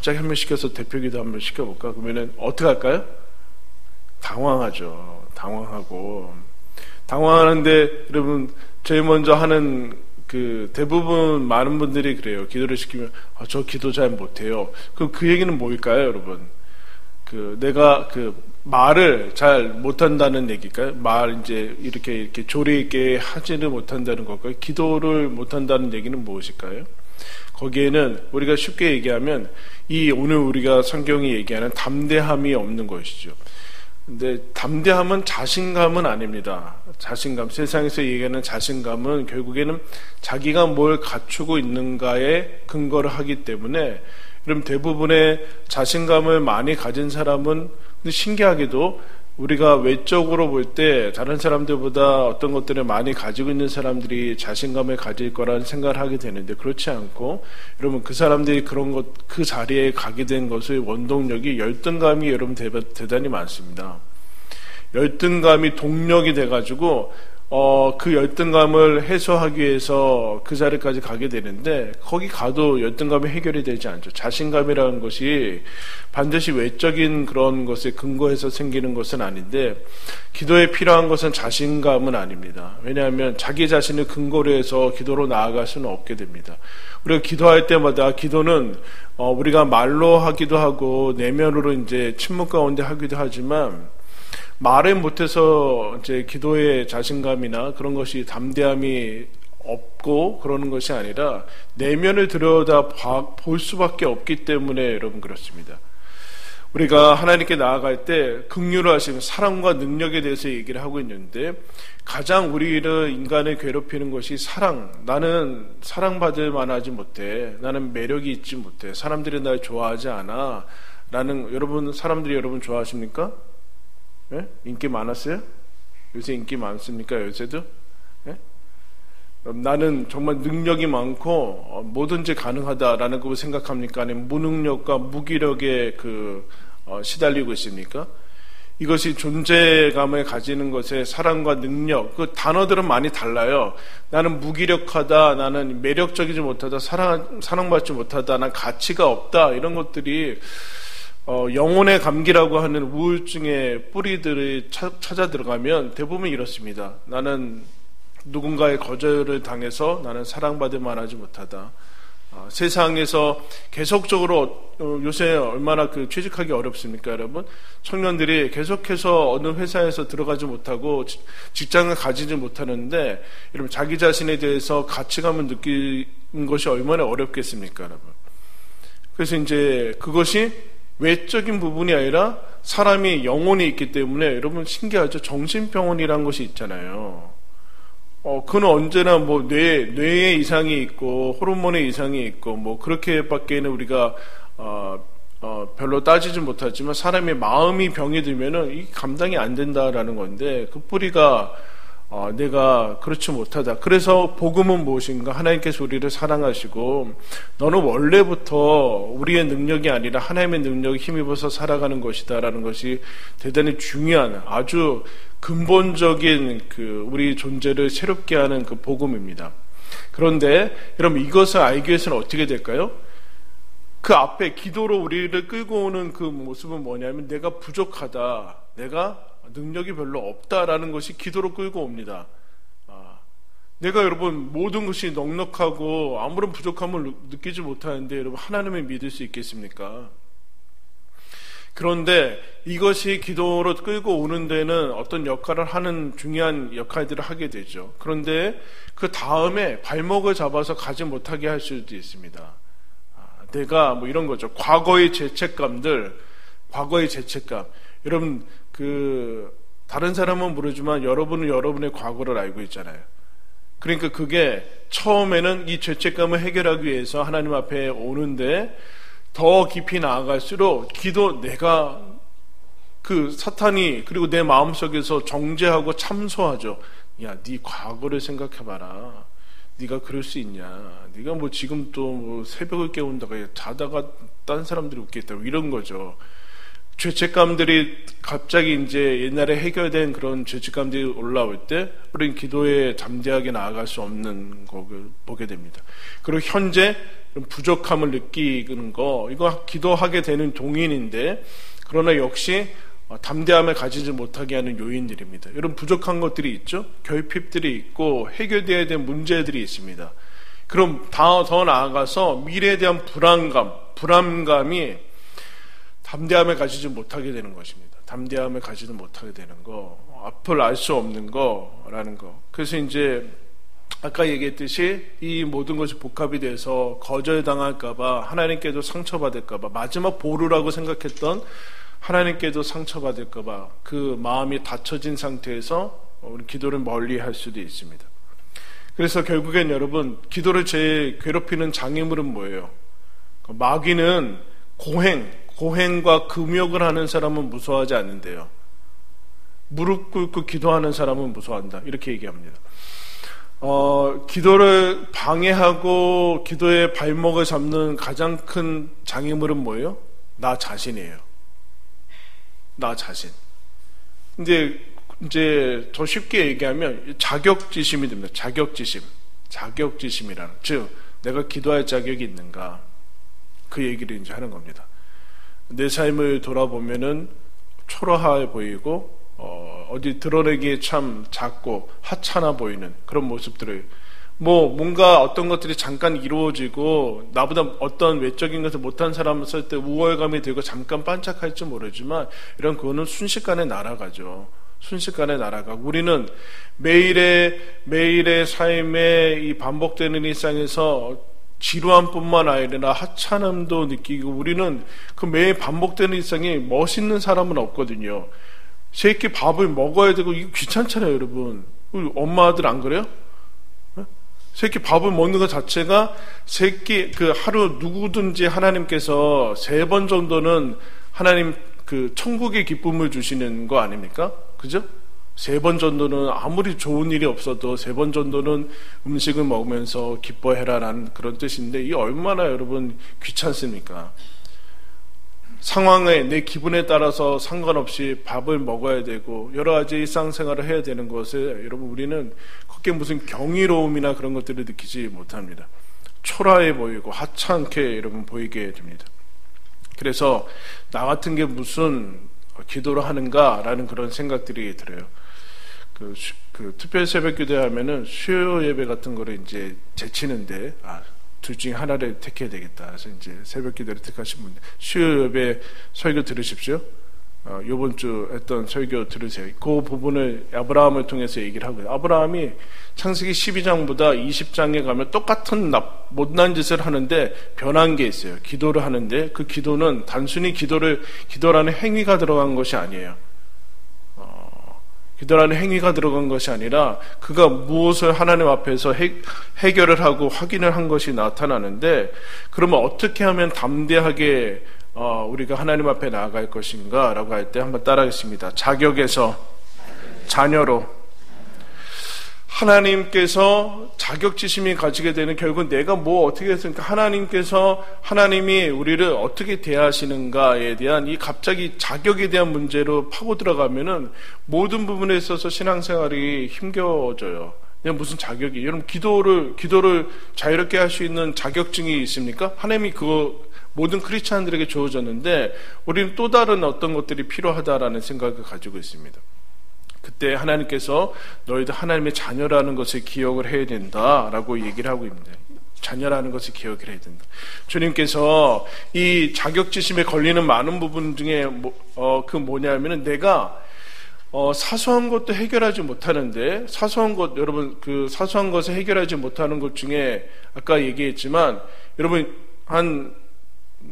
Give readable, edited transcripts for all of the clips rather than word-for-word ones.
갑자기 한 명 시켜서 대표기도 한 명 시켜볼까? 그러면은 어떻게 할까요? 당황하죠. 당황하는데 여러분, 제일 먼저 하는 그 대부분 많은 분들이 그래요. 기도를 시키면 저 기도 잘 못해요. 그럼 그 얘기는 뭘까요, 여러분? 내가 말을 잘 못한다는 얘기일까요? 말 이제 이렇게 조리 있게 하지는 못한다는 걸까요? 기도를 못한다는 얘기는 무엇일까요? 거기에는 우리가 쉽게 얘기하면 오늘 우리가 성경이 얘기하는 담대함이 없는 것이죠. 근데 담대함은 자신감은 아닙니다. 자신감, 세상에서 얘기하는 자신감은 결국에는 자기가 뭘 갖추고 있는가에 근거를 하기 때문에, 그럼 대부분의 자신감을 많이 가진 사람은, 근데 신기하게도 우리가 외적으로 볼 때 다른 사람들보다 어떤 것들을 많이 가지고 있는 사람들이 자신감을 가질 거라는 생각을 하게 되는데, 그렇지 않고, 여러분 그 사람들이 그 자리에 가게 된 것의 원동력이 열등감이 여러분 대단히 많습니다. 열등감이 동력이 돼가지고 그 열등감을 해소하기 위해서 그 자리까지 가게 되는데, 거기 가도 열등감이 해결이 되지 않죠. 자신감이라는 것이 반드시 외적인 그런 것에 근거해서 생기는 것은 아닌데, 기도에 필요한 것은 자신감은 아닙니다. 왜냐하면 자기 자신을 근거로 해서 기도로 나아갈 수는 없게 됩니다. 우리가 기도할 때마다, 기도는 우리가 말로 하기도 하고 내면으로 이제 침묵 가운데 하기도 하지만, 말을 못해서 이제 기도의 자신감이나 그런 것이 담대함이 없고 그러는 것이 아니라 내면을 들여다 볼 수밖에 없기 때문에 여러분 그렇습니다. 우리가 하나님께 나아갈 때 긍휼을 하시는 사랑과 능력에 대해서 얘기를 하고 있는데, 가장 우리를 인간을 괴롭히는 것이 사랑. 나는 사랑받을 만하지 못해. 나는 매력이 있지 못해. 사람들이 날 좋아하지 않아. 사람들이 여러분 좋아하십니까? 네? 인기 많았어요? 요새 인기 많습니까? 요새도? 네? 나는 정말 능력이 많고 뭐든지 가능하다라는 걸 생각합니까? 아니면 무능력과 무기력에 시달리고 있습니까? 이것이 존재감을 가지는 것에 사랑과 능력, 그 단어들은 많이 달라요. 나는 무기력하다, 나는 매력적이지 못하다, 사랑받지 못하다, 난 가치가 없다, 이런 것들이 영혼의 감기라고 하는 우울증의 뿌리들을 찾아 들어가면 대부분 이렇습니다. 나는 누군가의 거절을 당해서 나는 사랑받을 만하지 못하다. 세상에서 계속적으로 요새 얼마나 취직하기 어렵습니까, 여러분? 청년들이 계속해서 어느 회사에서 들어가지 못하고 직장을 가지지 못하는데, 여러분 자기 자신에 대해서 가치감을 느끼는 것이 얼마나 어렵겠습니까, 여러분? 그래서 이제 그것이 외적인 부분이 아니라 사람이 영혼이 있기 때문에, 여러분 신기하죠? 정신병원이라는 것이 있잖아요. 그는 언제나 뇌에 이상이 있고 호르몬에 이상이 있고 그렇게밖에는 우리가 별로 따지지 못하지만, 사람의 마음이 병이 들면은 이 감당이 안 된다라는 건데, 그 뿌리가 내가 그렇지 못하다. 그래서 복음은 무엇인가? 하나님께서 우리를 사랑하시고 너는 원래부터 우리의 능력이 아니라 하나님의 능력에 힘입어서 살아가는 것이다 라는 것이 대단히 중요한, 아주 근본적인 우리 존재를 새롭게 하는 그 복음입니다. 그런데 여러분, 이것을 알기 위해서는 어떻게 될까요? 그 앞에 기도로 우리를 끌고 오는 그 모습은 뭐냐면, 내가 부족하다, 내가 능력이 별로 없다라는 것이 기도로 끌고 옵니다. 내가 여러분 모든 것이 넉넉하고 아무런 부족함을 느끼지 못하는데 여러분 하나님을 믿을 수 있겠습니까? 그런데 이것이 기도로 끌고 오는 데는 어떤 역할을 하는 중요한 역할들을 하게 되죠. 그런데 그 다음에 발목을 잡아서 가지 못하게 할 수도 있습니다. 내가 이런 거죠. 과거의 죄책감. 여러분 다른 사람은 모르지만 여러분은 여러분의 과거를 알고 있잖아요. 그러니까 그게 처음에는 이 죄책감을 해결하기 위해서 하나님 앞에 오는데, 더 깊이 나아갈수록 내가 사탄이 그리고 내 마음속에서 정죄하고 참소하죠. 야, 네 과거를 생각해봐라. 네가 그럴 수 있냐? 네가 지금 또 새벽을 깨운다가 자다가 딴 사람들이 웃겠다, 이런 거죠. 죄책감들이 갑자기 이제 옛날에 해결된 그런 죄책감들이 올라올 때 우리는 기도에 담대하게 나아갈 수 없는 것을 보게 됩니다. 그리고 현재 이런 부족함을 느끼는 거, 이거 기도하게 되는 동인인데, 그러나 역시 담대함을 가지지 못하게 하는 요인들입니다. 이런 부족한 것들이 있죠. 결핍들이 있고 해결되어야 될 문제들이 있습니다. 그럼 더 나아가서 미래에 대한 불안감이 담대함을 가지지 못하게 되는 것입니다. 담대함을 가지지 못하게 되는 거, 앞을 알 수 없는 거라는 거. 그래서 이제 아까 얘기했듯이 이 모든 것이 복합이 돼서 거절당할까봐, 하나님께도 상처받을까봐, 마지막 보루라고 생각했던 하나님께도 상처받을까봐 그 마음이 닫혀진 상태에서 우리 기도를 멀리할 수도 있습니다. 그래서 결국엔 여러분, 기도를 제일 괴롭히는 장애물은 뭐예요? 마귀는 고행과 금욕을 하는 사람은 무서워하지 않는데요, 무릎 꿇고 기도하는 사람은 무서워한다, 이렇게 얘기합니다. 기도를 방해하고 기도의 발목을 잡는 가장 큰 장애물은 뭐예요? 나 자신이에요. 나 자신. 근데 이제 더 쉽게 얘기하면 자격지심이 됩니다. 자격지심이라는, 즉 내가 기도할 자격이 있는가, 그 얘기를 이제 하는 겁니다. 내 삶을 돌아보면은 초라해 보이고 어디 드러내기에 참 작고 하찮아 보이는 그런 모습들을, 뭔가 어떤 것들이 잠깐 이루어지고 나보다 어떤 외적인 것을 못한 사람을 쓸 때 우월감이 들고 잠깐 반짝할지 모르지만, 그거는 순식간에 날아가죠. 순식간에 날아가고, 우리는 매일의 삶에 이 반복되는 일상에서 지루함뿐만 아니라 하찮음도 느끼고, 우리는 그 매일 반복되는 일상이 멋있는 사람은 없거든요. 새끼 밥을 먹어야 되고, 이거 귀찮잖아요, 여러분. 우리 엄마들 안 그래요? 새끼 밥을 먹는 것 자체가, 하루 누구든지 하나님께서 3번 정도는 하나님 천국의 기쁨을 주시는 거 아닙니까? 그죠? 3번 정도는 아무리 좋은 일이 없어도 3번 정도는 음식을 먹으면서 기뻐해라라는 그런 뜻인데, 이게 얼마나 여러분 귀찮습니까? 상황에, 내 기분에 따라서 상관없이 밥을 먹어야 되고 여러 가지 일상생활을 해야 되는 것에 여러분, 우리는 그게 무슨 경이로움이나 그런 것들을 느끼지 못합니다. 초라해 보이고 하찮게 여러분 보이게 됩니다. 그래서 나 같은 게 무슨 기도를 하는가라는 그런 생각들이 들어요. 특별 새벽 기도 하면은 수요 예배 같은 거를 이제 제치는데, 둘 중에 하나를 택해야 되겠다. 그래서 이제 새벽 기도를 택하신 분들, 수요 예배 설교 들으십시오. 요번 주 했던 설교 들으세요. 그 부분을 아브라함을 통해서 얘기를 하고요. 아브라함이 창세기 12장보다 20장에 가면 똑같은 못난 짓을 하는데 변한 게 있어요. 기도를 하는데, 그 기도는 단순히 기도라는 행위가 들어간 것이 아니에요. 기도라는 행위가 들어간 것이 아니라 그가 무엇을 하나님 앞에서 해결을 하고 확인을 한 것이 나타나는데, 그러면 어떻게 하면 담대하게 우리가 하나님 앞에 나아갈 것인가 라고 할 때 한번 따라하겠습니다. 자격에서 자녀로. 하나님께서 자격지심이 가지게 되는, 결국 내가 어떻게 했으니까 하나님이 우리를 어떻게 대하시는가에 대한 이 갑자기 자격에 대한 문제로 파고 들어가면은 모든 부분에 있어서 신앙생활이 힘겨워져요. 그냥 무슨 자격이, 여러분 기도를 자유롭게 할 수 있는 자격증이 있습니까? 하나님이 그거 모든 크리스찬들에게 주어졌는데, 우리는 또 다른 어떤 것들이 필요하다라는 생각을 가지고 있습니다. 그때 하나님께서 너희들 하나님의 자녀라는 것을 기억을 해야 된다라고 얘기를 하고 있습니다. 자녀라는 것을 기억을 해야 된다. 주님께서 이 자격지심에 걸리는 많은 부분 중에 뭐냐면은, 내가 사소한 것도 해결하지 못하는데, 여러분 사소한 것을 해결하지 못하는 것 중에 아까 얘기했지만, 여러분 한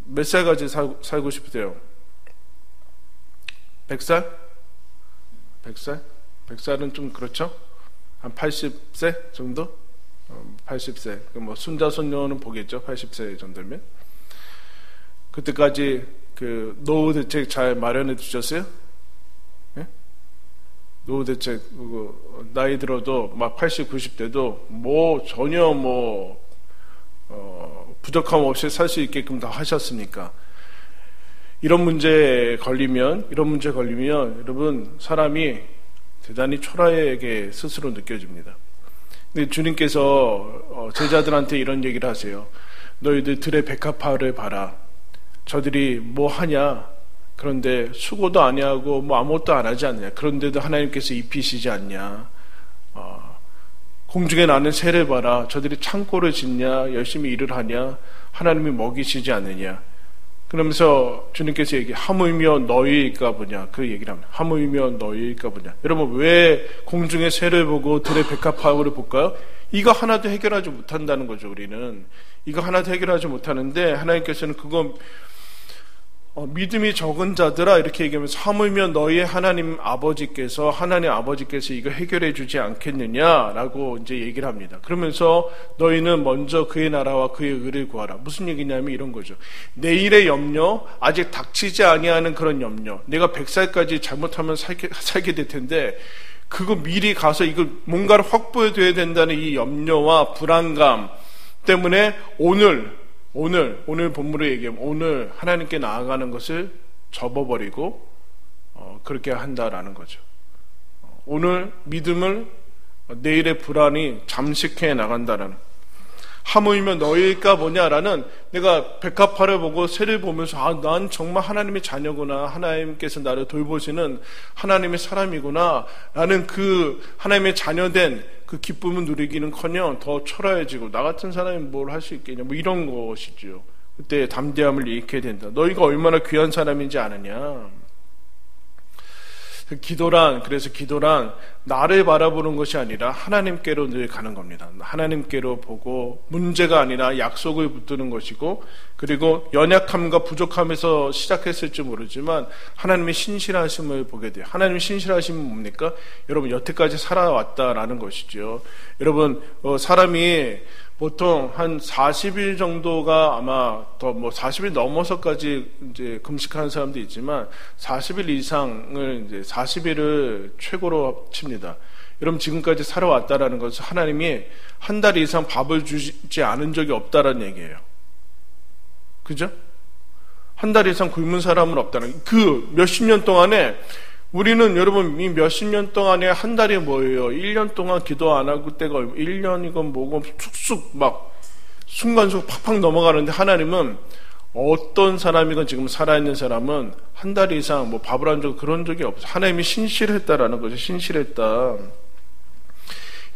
몇 살까지 살고 싶으세요? 100살? 100살? 100살은 좀 그렇죠? 한 80세 정도? 80세. 손자, 손녀는 보겠죠? 80세 정도면. 그때까지 노후 대책 잘 마련해 두셨어요? 예? 노후 대책, 나이 들어도 막 80, 90대도 전혀 부족함 없이 살 수 있게끔 다 하셨습니까? 이런 문제에 걸리면 여러분, 사람이 대단히 초라하게 스스로 느껴집니다. 근데 주님께서 제자들한테 이런 얘기를 하세요. 너희들 들의 백합화를 봐라. 저들이 뭐 하냐? 그런데 수고도 아니하고 뭐 아무것도 안 하지 않느냐? 그런데도 하나님께서 입히시지 않냐? 공중에 나는 새를 봐라. 저들이 창고를 짓냐? 열심히 일을 하냐? 하나님이 먹이시지 않느냐? 그러면서 주님께서 하물며 너희일까 보냐? 그 얘기를 합니다. 하물며 너희일까 보냐? 여러분, 왜 공중의 새를 보고 들의 백합화를 볼까요? 이거 하나도 해결하지 못한다는 거죠. 우리는 이거 하나도 해결하지 못하는데 하나님께서는 그거 믿음이 적은 자들아 이렇게 얘기하면서 하물며 너희의 하나님 아버지께서 이거 해결해 주지 않겠느냐라고 이제 얘기를 합니다. 그러면서 너희는 먼저 그의 나라와 그의 의를 구하라. 무슨 얘기냐면 이런 거죠. 내일의 염려, 아직 닥치지 아니하는 그런 염려. 내가 100살까지 잘못하면 살게 될 텐데 그거 미리 가서 이거 뭔가를 확보해둬야 된다는 이 염려와 불안감 때문에 오늘 본문을 얘기하면 오늘 하나님께 나아가는 것을 접어버리고 그렇게 한다라는 거죠. 오늘 믿음을 내일의 불안이 잠식해 나간다라는. 하물며 너희일까 보냐라는, 내가 백합화를 보고 새를 보면서 난 정말 하나님의 자녀구나, 하나님께서 나를 돌보시는 하나님의 사람이구나 라는 그 하나님의 자녀된 그 기쁨을 누리기는커녕 더 초라해지고 나 같은 사람이 뭘 할 수 있겠냐, 뭐 이런 것이죠. 그때 담대함을 잃게 된다. 너희가 얼마나 귀한 사람인지 아느냐. 그래서 기도란 나를 바라보는 것이 아니라 하나님께로 늘 가는 겁니다. 하나님께로 보고 문제가 아니라 약속을 붙드는 것이고, 그리고 연약함과 부족함에서 시작했을지 모르지만 하나님의 신실하심을 보게 돼요. 하나님의 신실하심은 뭡니까? 여러분, 여태까지 살아왔다라는 것이죠. 여러분, 사람이 보통 한 40일 정도가 아마 더 40일 넘어서까지 이제 금식하는 사람도 있지만 40일 이상을 이제 40일을 최고로 칩니다. 여러분, 지금까지 살아왔다라는 것은 하나님이 한 달 이상 밥을 주지 않은 적이 없다라는 얘기예요. 그죠? 한 달 이상 굶은 사람은 없다는, 그 몇십 년 동안에 우리는, 여러분, 이 몇십 년 동안에 한 달이 뭐예요? 1년 동안 기도 안 하고 때가 1년이건 뭐건 쑥쑥 막 순간순간 팍팍 넘어가는데, 하나님은 어떤 사람이건 지금 살아있는 사람은 한 달 이상 뭐 밥을 한 적 그런 적이 없어요. 하나님이 신실했다라는 거죠. 신실했다.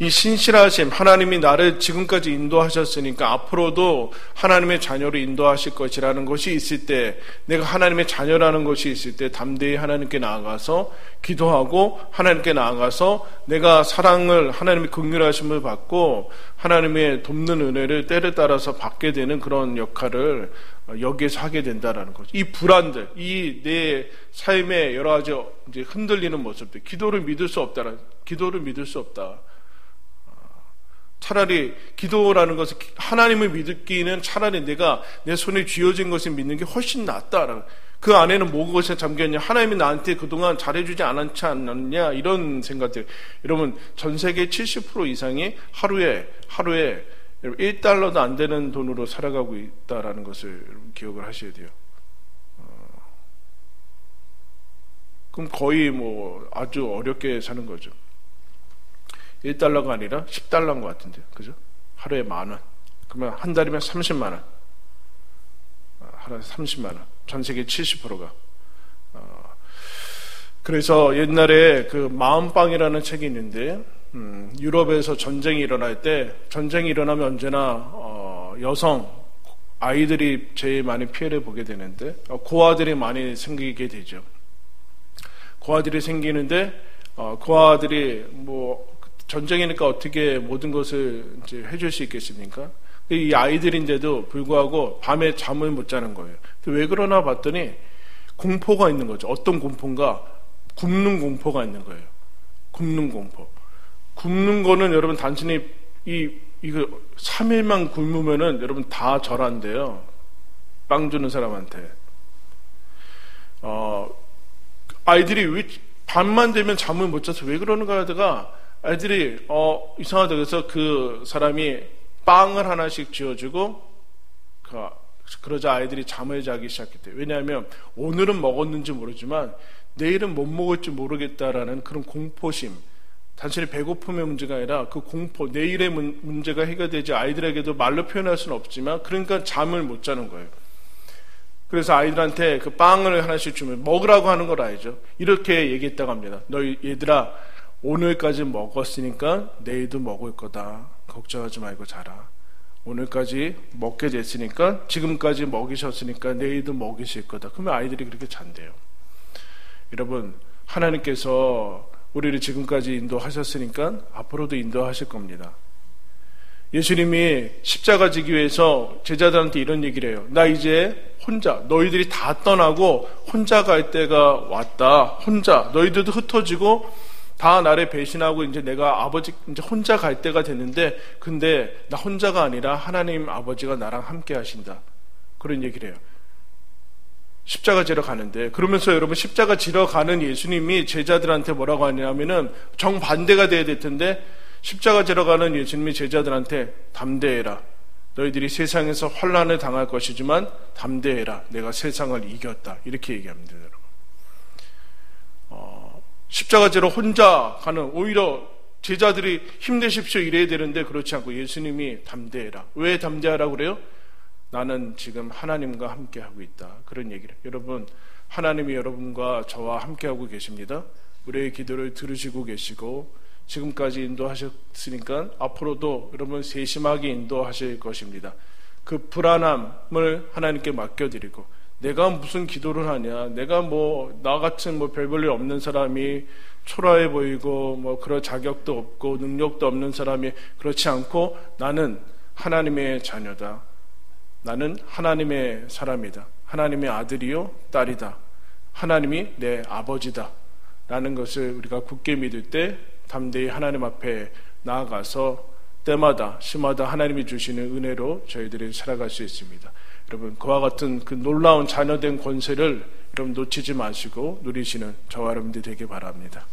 이 신실하심, 하나님이 나를 지금까지 인도하셨으니까 앞으로도 하나님의 자녀로 인도하실 것이라는 것이 있을 때, 내가 하나님의 자녀라는 것이 있을 때 담대히 하나님께 나아가서 기도하고 하나님께 나아가서 내가 사랑을, 하나님의 긍휼하심을 받고 하나님의 돕는 은혜를 때를 따라서 받게 되는 그런 역할을 여기에서 하게 된다라는 거죠. 이 불안들, 이 내 삶의 여러 가지 이제 흔들리는 모습들, 기도를 믿을 수 없다. 차라리 기도라는 것은, 하나님을 믿기는 차라리 내가 내 손에 쥐어진 것을 믿는 게 훨씬 낫다. 그 안에는 무엇이 잠겼냐? 하나님이 나한테 그동안 잘해주지 않았지 않느냐? 이런 생각들. 여러분, 전 세계 70% 이상이 하루에 1달러도 안 되는 돈으로 살아가고 있다라는 것을 기억을 하셔야 돼요. 그럼 거의 뭐 아주 어렵게 사는 거죠. 1달러가 아니라 10달러인 것 같은데요. 그죠? 하루에 10,000원. 그러면 한 달이면 30만 원. 하루에 30만 원. 전 세계 70%가. 그래서 옛날에 그 마음방이라는 책이 있는데, 유럽에서 전쟁이 일어날 때, 전쟁이 일어나면 언제나 여성, 아이들이 제일 많이 피해를 보게 되는데, 고아들이 많이 생기게 되죠. 고아들이 생기는데, 고아들이 뭐 전쟁이니까 어떻게 모든 것을 이제 해줄 수 있겠습니까? 이 아이들인데도 불구하고 밤에 잠을 못 자는 거예요. 왜 그러나 봤더니 공포가 있는 거죠. 어떤 공포인가? 굶는 공포가 있는 거예요. 굶는 공포. 굶는 거는 여러분 단순히 이거 3일만 굶으면은 여러분 다 절한대요. 빵 주는 사람한테. 아이들이 왜 밤만 되면 잠을 못 자서 왜 그러는가 하다가 아이들이 이상하다 그래서 그 사람이 빵을 하나씩 쥐어주고 그러자 아이들이 잠을 자기 시작했대요. 왜냐하면 오늘은 먹었는지 모르지만 내일은 못 먹을지 모르겠다라는 그런 공포심, 단순히 배고픔의 문제가 아니라 그 공포, 내일의 문제가 해결되지 아이들에게도 말로 표현할 수는 없지만 그러니까 잠을 못 자는 거예요. 그래서 아이들한테 그 빵을 하나씩 주면 먹으라고 하는 걸 알죠. 이렇게 얘기했다고 합니다. 너희 얘들아, 오늘까지 먹었으니까 내일도 먹을 거다. 걱정하지 말고 자라. 오늘까지 먹게 됐으니까, 지금까지 먹이셨으니까 내일도 먹이실 거다. 그러면 아이들이 그렇게 잔대요. 여러분, 하나님께서 우리를 지금까지 인도하셨으니까 앞으로도 인도하실 겁니다. 예수님이 십자가 지기 위해서 제자들한테 이런 얘기를 해요. 나 이제 혼자, 너희들이 다 떠나고 혼자 갈 때가 왔다. 혼자, 너희들도 흩어지고 다 나를 배신하고 이제 내가 아버지 이제 혼자 갈 때가 됐는데, 근데 나 혼자가 아니라 하나님 아버지가 나랑 함께 하신다. 그런 얘기를 해요. 십자가 지러 가는데, 그러면서 여러분 십자가 지러 가는 예수님이 제자들한테 뭐라고 하냐면은 정반대가 돼야 될 텐데, 십자가 지러 가는 예수님이 제자들한테 담대해라. 너희들이 세상에서 환난을 당할 것이지만 담대해라. 내가 세상을 이겼다. 이렇게 얘기합니다, 여러분. 십자가 지러 혼자 가는, 오히려 제자들이 힘내십시오 이래야 되는데 그렇지 않고 예수님이 담대해라. 왜 담대하라고 그래요? 나는 지금 하나님과 함께하고 있다. 그런 얘기를. 여러분, 하나님이 여러분과 저와 함께하고 계십니다. 우리의 기도를 들으시고 계시고 지금까지 인도하셨으니까 앞으로도 여러분 세심하게 인도하실 것입니다. 그 불안함을 하나님께 맡겨드리고, 내가 무슨 기도를 하냐, 내가 나 같은 별볼일 없는 사람이 초라해 보이고 그럴 자격도 없고 능력도 없는 사람이, 그렇지 않고 나는 하나님의 자녀다. 나는 하나님의 사람이다. 하나님의 아들이요 딸이다. 하나님이 내 아버지다. 라는 것을 우리가 굳게 믿을 때 담대히 하나님 앞에 나아가서 때마다 시마다 하나님이 주시는 은혜로 저희들이 살아갈 수 있습니다. 여러분, 그와 같은 그 놀라운 자녀된 권세를 여러분 놓치지 마시고 누리시는 저와 여러분들이 되길 바랍니다.